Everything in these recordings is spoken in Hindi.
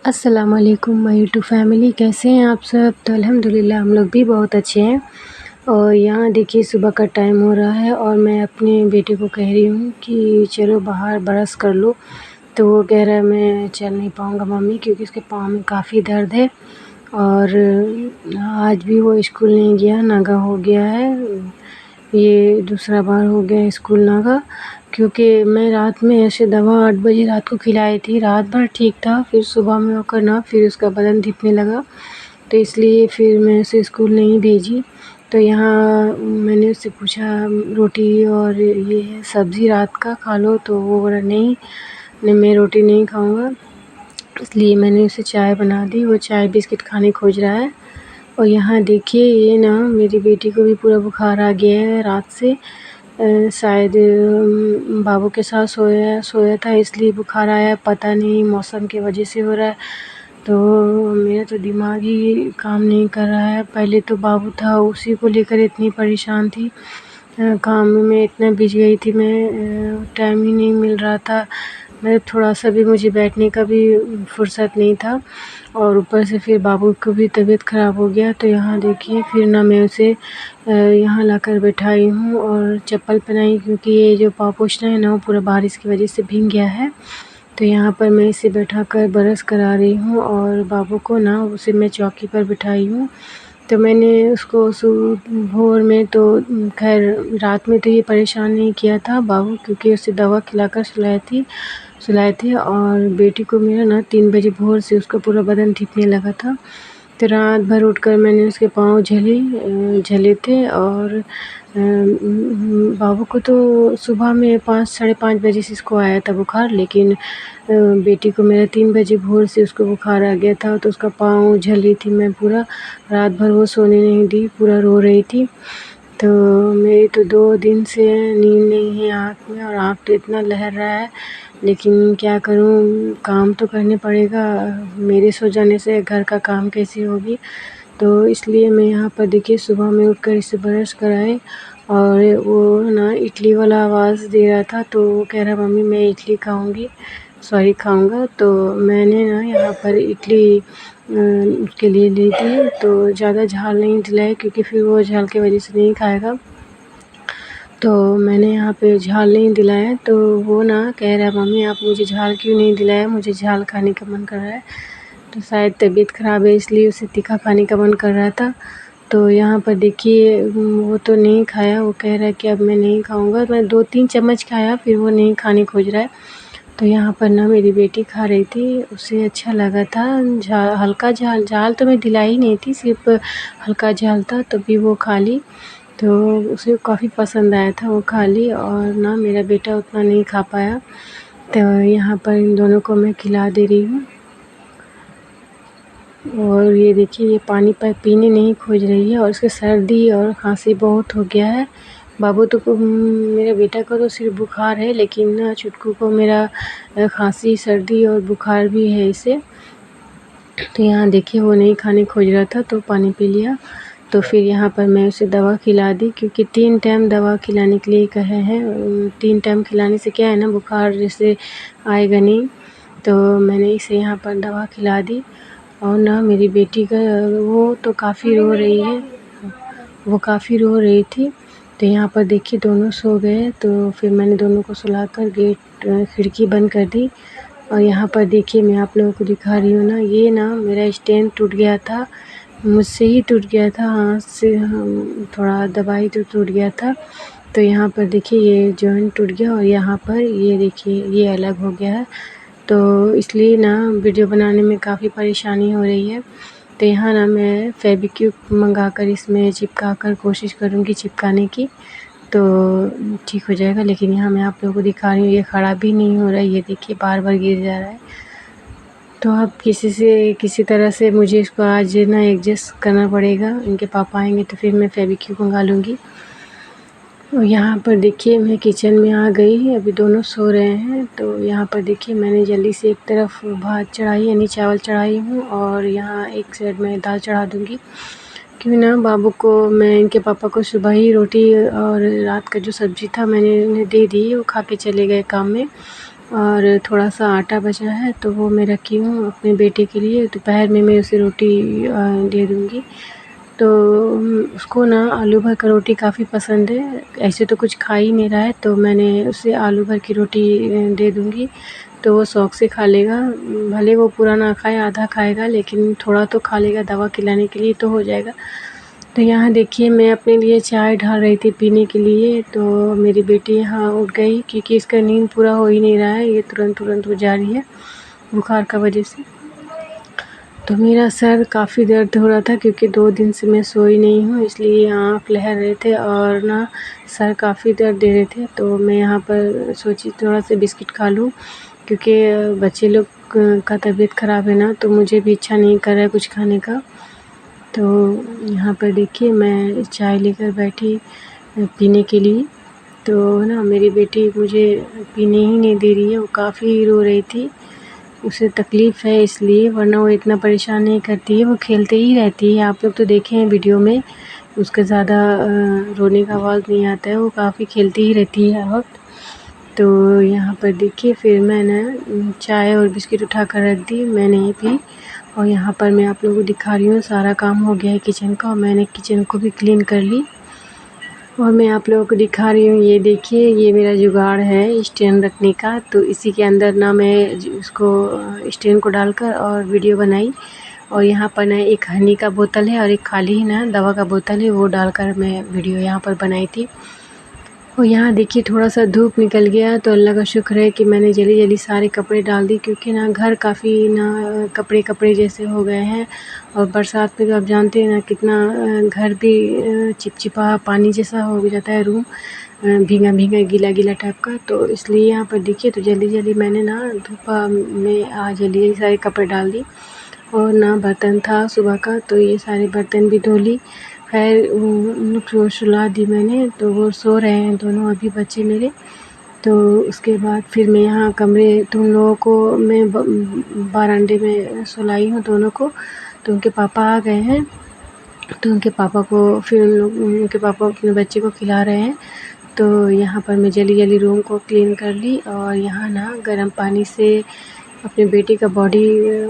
अस्सलाम वालेकुम माय यूट्यूब फैमिली, कैसे हैं आप सब। तो अल्हम्दुलिल्लाह हम लोग भी बहुत अच्छे हैं। और यहाँ देखिए सुबह का टाइम हो रहा है और मैं अपने बेटे को कह रही हूँ कि चलो बाहर ब्रश कर लो। तो वो कह रहा है मैं चल नहीं पाऊँगा मम्मी, क्योंकि उसके पाँव में काफ़ी दर्द है। और आज भी वो स्कूल नहीं गया, नागा हो गया है। ये दूसरा बार हो गया स्कूल नागा, क्योंकि मैं रात में ऐसे दवा 8 बजे रात को खिलाई थी। रात भर ठीक था, फिर सुबह में होकर ना फिर उसका बदन धिपने लगा, तो इसलिए फिर मैं उसे स्कूल नहीं भेजी। तो यहाँ मैंने उससे पूछा रोटी और ये है सब्ज़ी रात का खा लो, तो वो बोला नहीं, मैं रोटी नहीं खाऊँगा। इसलिए मैंने उसे चाय बना दी, वो चाय बिस्किट खाने खोज रहा है। और यहाँ देखिए ये ना मेरी बेटी को भी पूरा बुखार आ गया है रात से। शायद बाबू के साथ सोया सोया था इसलिए बुखार आया, पता नहीं मौसम की वजह से हो रहा है। तो मेरा तो दिमाग ही काम नहीं कर रहा है। पहले तो बाबू था, उसी को लेकर इतनी परेशान थी। काम में इतना बिजी गई थी मैं, टाइम ही नहीं मिल रहा था। मैं थोड़ा-सा भी मुझे बैठने का भी फुर्सत नहीं था, और ऊपर से फिर बाबू को भी तबीयत ख़राब हो गया। तो यहाँ देखिए फिर ना मैं उसे यहाँ लाकर बैठाई हूँ और चप्पल पहनाई, क्योंकि ये जो पाँव पोंछना है ना वो पूरा बारिश की वजह से भीग गया है। तो यहाँ पर मैं इसे बैठाकर ब्रश करा रही हूँ और बाबू को ना उसे मैं चौकी पर बिठाई हूँ। तो मैंने उसको भोर में तो ख़ैर रात में तो ये परेशान नहीं किया था बाबू, क्योंकि उसे दवा खिलाकर सुलाए थे। और बेटी को मेरा ना 3 बजे भोर से उसका पूरा बदन धिपने लगा था। तो रात भर उठकर मैंने उसके पाँव झले थे। और बाबू को तो सुबह में 5 साढ़े 5 बजे से इसको आया था बुखार, लेकिन बेटी को मेरा 3 बजे भोर से उसको बुखार आ गया था। तो उसका पाँव झली थी, मैं पूरा रात भर वो सोने नहीं दी, पूरा रो रही थी। तो मेरी तो 2 दिन से नींद नहीं है आँख में, और आँख तो इतना लहर रहा है, लेकिन क्या करूँ, काम तो करने पड़ेगा। मेरे सो जाने से घर का काम कैसे होगी। तो इसलिए मैं यहाँ पर देखिए सुबह में उठकर इसे ब्रश कराए, और वो ना इडली वाला आवाज़ दे रहा था, तो वो कह रहा मम्मी मैं इडली खाऊँगा। तो मैंने ना यहाँ पर इडली उसके लिए ले दी, तो ज़्यादा झाल नहीं दिलाए, क्योंकि फिर वो झाल की वजह से नहीं खाएगा। तो मैंने यहाँ पे झाल नहीं दिलाया, तो वो ना कह रहा है मम्मी आप मुझे झाल क्यों नहीं दिलाया, मुझे झाल खाने का मन कर रहा है। तो शायद तबीयत ख़राब है इसलिए उसे तीखा खाने का मन कर रहा था। तो यहाँ पर देखिए वो तो नहीं खाया, वो कह रहा है कि अब मैं नहीं खाऊँगा। मैं 2-3 चम्मच खाया, फिर वो नहीं खाने खोज रहा है। तो यहाँ पर ना मेरी बेटी खा रही थी, उसे अच्छा लगा था। हल्का झाल तो मैं दिलाई ही नहीं थी, सिर्फ़ हल्का झाल था, तो भी वो खा ली। तो उसे काफ़ी पसंद आया था, वो खा ली। और ना मेरा बेटा उतना नहीं खा पाया। तो यहाँ पर इन दोनों को मैं खिला दे रही हूँ। और ये देखिए ये पानी पीने नहीं खोज रही है, और उसको सर्दी और खांसी बहुत हो गया है। बाबू तो मेरे बेटा को तो सिर्फ बुखार है, लेकिन ना छुटकू को मेरा खांसी सर्दी और बुखार भी है इसे। तो यहाँ देखिए वो नहीं खाने खोज रहा था, तो पानी पी लिया। तो फिर यहाँ पर मैं उसे दवा खिला दी, क्योंकि 3 टाइम दवा खिलाने के लिए कहे हैं। 3 टाइम खिलाने से क्या है ना बुखार जैसे आएगा नहीं। तो मैंने इसे यहाँ पर दवा खिला दी। और ना मेरी बेटी का वो तो काफ़ी रो रही है, वो काफ़ी रो रही थी। तो यहाँ पर देखिए दोनों सो गए, तो फिर मैंने दोनों को सुलाकर खिड़की बंद कर दी। और यहाँ पर देखिए मैं आप लोगों को दिखा रही हूँ ना, ये ना मेरा स्टैंड टूट गया था, मुझसे ही टूट गया था, हाथ से हम थोड़ा दबाई तो टूट गया था। तो यहाँ पर देखिए ये जॉइंट टूट गया, और यहाँ पर ये देखिए ये अलग हो गया है। तो इसलिए ना वीडियो बनाने में काफ़ी परेशानी हो रही है। तो यहाँ ना मैं फेविक्विक मंगा कर इसमें चिपका कर कोशिश करूँगी चिपकाने की, तो ठीक हो जाएगा। लेकिन यहाँ मैं आप लोगों को दिखा रही हूँ ये खड़ा भी नहीं हो रहा है, ये देखिए बार-बार गिर जा रहा है। तो अब किसी तरह से मुझे इसको आज ना एडजस्ट करना पड़ेगा। इनके पापा आएँगे तो फिर मैं फेविक्विक मंगा लूँगी। और यहाँ पर देखिए मैं किचन में आ गई, अभी दोनों सो रहे हैं। तो यहाँ पर देखिए मैंने जल्दी से एक तरफ भात चढ़ाई यानी चावल चढ़ाई हूँ, और यहाँ एक साइड में दाल चढ़ा दूँगी। क्यों ना बाबू को मैं इनके पापा को सुबह ही रोटी और रात का जो सब्ज़ी था मैंने उन्हें दे दी, वो खा के चले गए काम में। और थोड़ा-सा आटा बचा है तो वो मैं रखी हूँ अपने बेटे के लिए। दोपहर में मैं उसे रोटी दे दूँगी। तो उसको ना आलू भर का रोटी काफ़ी पसंद है। ऐसे तो कुछ खा ही नहीं रहा है, तो मैंने उसे आलू भर की रोटी दे दूँगी, तो वो शौक़ से खा लेगा। भले वो पूरा ना खाए, आधा खाएगा, लेकिन थोड़ा तो खा लेगा, दवा खिलाने के लिए तो हो जाएगा। तो यहाँ देखिए मैं अपने लिए चाय ढाल रही थी पीने के लिए, तो मेरी बेटी यहाँ उठ गई क्योंकि इसका नींद पूरा हो ही नहीं रहा है, ये तुरंत-तुरंत हो जा रही है बुखार का वजह से। तो मेरा सर काफ़ी दर्द हो रहा था क्योंकि 2 दिन से मैं सोई नहीं हूँ, इसलिए आँख लहर रहे थे और ना सर काफ़ी दर्द दे रहे थे। तो मैं यहाँ पर सोची थोड़ा-सा बिस्किट खा लूँ क्योंकि बच्चे लोग का तबीयत ख़राब है ना, तो मुझे भी इच्छा नहीं कर रहा है कुछ खाने का। तो यहाँ पर देखिए मैं चाय लेकर बैठी पीने के लिए, तो ना मेरी बेटी मुझे पीने ही नहीं दे रही है, वो काफ़ी रो रही थी। उसे तकलीफ़ है इसलिए, वरना वो इतना परेशान नहीं करती है, वो खेलते ही रहती है। आप लोग तो देखे हैं वीडियो में, उसका ज़्यादा रोने का आवाज़ नहीं आता है, वो काफ़ी खेलती ही रहती है हर वक़्त। तो यहाँ पर देखिए फिर मैंने चाय और बिस्किट उठा कर रख दी, मैं नहीं पी। और यहाँ पर मैं आप लोगों को दिखा रही हूँ सारा काम हो गया है किचन का, और मैंने किचन को भी क्लीन कर ली। और मैं आप लोगों को दिखा रही हूँ, ये देखिए ये मेरा जुगाड़ है स्टैंड रखने का। तो इसी के अंदर ना मैं उसको स्टैंड को डालकर और वीडियो बनाई। और यहाँ पर ना एक हनी का बोतल है और एक खाली ना दवा का बोतल है, वो डालकर मैं वीडियो यहाँ पर बनाई थी। और यहाँ देखिए थोड़ा-सा धूप निकल गया, तो अल्लाह का शुक्र है कि मैंने जल्दी-जल्दी सारे कपड़े डाल दिए क्योंकि ना घर काफ़ी ना कपड़े-कपड़े जैसे हो गए हैं। और बरसात में तो आप जानते हैं ना कितना घर भी चिपचिपा पानी जैसा हो जाता है रूम, भीगा-भीगा, गीला-गीला टाइप का। तो इसलिए यहाँ पर देखिए तो जल्दी-जल्दी मैंने ना धूप में जल्दी सारे कपड़े डाल दिए। और ना बर्तन था सुबह का, तो ये सारे बर्तन भी धो ली। ख़ैर उनको सुला दी मैंने, तो वो सो रहे हैं दोनों अभी बच्चे मेरे। तो उसके बाद फिर मैं यहाँ कमरे तुम लोगों को मैं बरामदे में सुलाई हूँ दोनों को। तो उनके पापा आ गए हैं, तो उनके पापा को फिर उनके पापा अपने बच्चे को खिला रहे हैं। तो यहाँ पर मैं जल्दी-जल्दी रूम को क्लीन कर ली और यहाँ ना गर्म पानी से अपने बेटे का बॉडी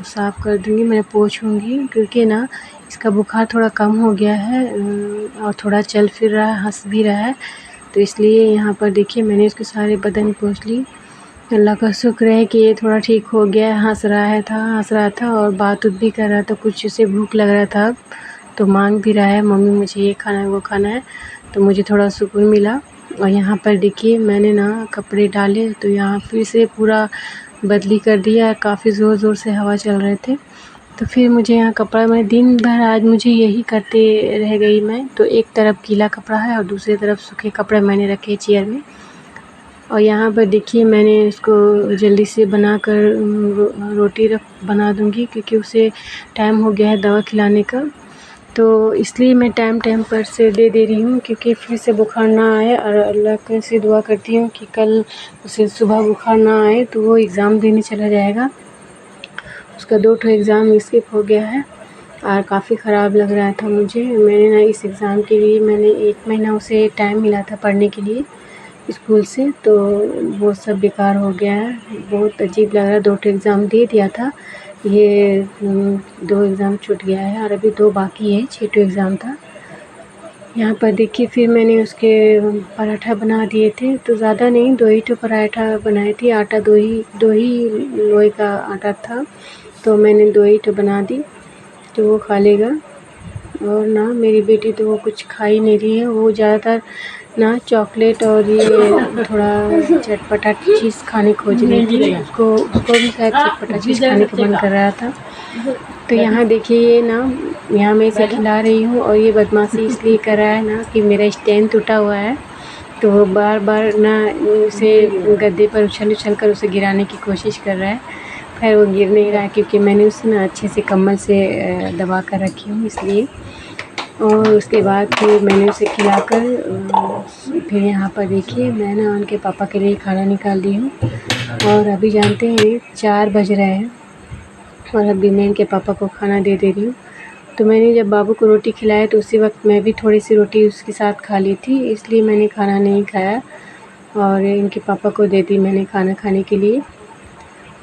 साफ़ कर दूँगी, मैं पोंछूँगी क्योंकि ना इसका बुखार थोड़ा कम हो गया है और थोड़ा चल फिर रहा है, हँस भी रहा है। तो इसलिए यहाँ पर देखिए मैंने इसके सारे बदन पोंछ ली। अल्लाह का शुक्र है कि ये थोड़ा ठीक हो गया है, हँस रहा था और बात-उत भी कर रहा था, कुछ उसे भूख लग रहा था, तो माँग भी रहा है मम्मी मुझे ये खाना है, वो खाना है, तो मुझे थोड़ा सुकून मिला। और यहाँ पर देखिए मैंने ना कपड़े डाले, तो यहाँ फिर से पूरा बदली कर दिया, काफ़ी ज़ोर-ज़ोर से हवा चल रहे थे। तो फिर मुझे यहाँ कपड़ा मैं दिन भर आज मुझे यही करते रह गई मैं। तो एक तरफ गीला कपड़ा है और दूसरी तरफ सूखे कपड़े मैंने रखे चेयर में। और यहाँ पर देखिए मैंने इसको जल्दी से बनाकर रोटी बना दूँगी क्योंकि उसे टाइम हो गया है दवा खिलाने का। तो इसलिए मैं टाइम पर से दे रही हूँ क्योंकि फिर से बुखार ना आए, और अल्लाह से दुआ करती हूँ कि कल उसे सुबह बुखार ना आए, तो वो एग्ज़ाम देने चला जाएगा। उसका 2 ठो एग्ज़ाम स्किप हो गया है और काफ़ी ख़राब लग रहा था मुझे। मैंने ना इस एग्ज़ाम के लिए मैंने 1 महीना उसे टाइम मिला था पढ़ने के लिए स्कूल से, तो वो सब बेकार हो गया है। बहुत अजीब लग रहा है, 2 ठो एग्ज़ाम दे दिया था, ये 2 एग्ज़ाम छूट गया है और अभी 2 बाकी है, 6 ठो एग्ज़ाम था। यहाँ पर देखिए फिर मैंने उसके पराठा बना दिए थे, तो ज़्यादा नहीं 2 ही ठो पराठा बनाई थी, आटा 2 ही लोई का आटा था, तो मैंने 2 ही ठो बना दी, तो वो खा लेगा। और ना मेरी बेटी तो वो कुछ खा ही नहीं रही है, वो ज़्यादातर ना चॉकलेट और ये थोड़ा चटपटा चीज़ खाने खोज रही थी, उसको भी शायद चटपटा चीज़ खाने का मन कर रहा था। तो यहाँ देखिए ये ना यहाँ मैं इसे खिला रही हूँ और ये बदमाशी इसलिए कर रहा है ना कि मेरा स्टैंड टूटा हुआ है, तो वो बार-बार ना उसे गद्दे पर उछल-उछल कर उसे गिराने की कोशिश कर रहा है। खैर वो गिर नहीं रहा है क्योंकि मैंने उसे ना अच्छे से कंबल से दबा कर रखी हूँ इसलिए। और उसके बाद फिर मैंने उसे खिलाकर फिर यहाँ पर देखिए मैं ना उनके पापा के लिए खाना निकाल दी हूँ। और अभी जानते हैं 4 बज रहे हैं और अभी मैं इनके पापा को खाना दे रही हूँ। तो मैंने जब बाबू को रोटी खिलाया तो उसी वक्त मैं भी थोड़ी सी रोटी उसके साथ खा ली थी, इसलिए मैंने खाना नहीं खाया। और इनके पापा को दे दी मैंने खाना खाने के लिए।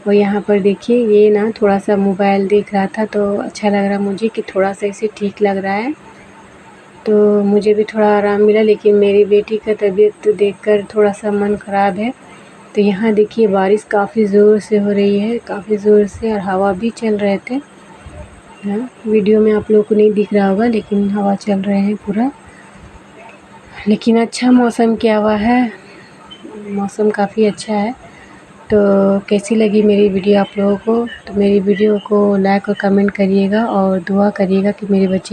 और यहाँ पर देखिए ये ना थोड़ा-सा मोबाइल देख रहा था, तो अच्छा लग रहा मुझे कि थोड़ा-सा इसे ठीक लग रहा है, तो मुझे भी थोड़ा आराम मिला। लेकिन मेरी बेटी का तबीयत देखकर थोड़ा-सा मन ख़राब है। तो यहाँ देखिए बारिश काफ़ी ज़ोर से हो रही है, काफ़ी ज़ोर से, और हवा भी चल रहे थे। हाँ, वीडियो में आप लोगों को नहीं दिख रहा होगा, लेकिन हवा चल रहे हैं पूरा। लेकिन अच्छा मौसम किया हुआ है, मौसम काफ़ी अच्छा है। तो कैसी लगी मेरी वीडियो आप लोगों को? तो मेरी वीडियो को लाइक और कमेंट करिएगा और दुआ करिएगा कि मेरे बच्चे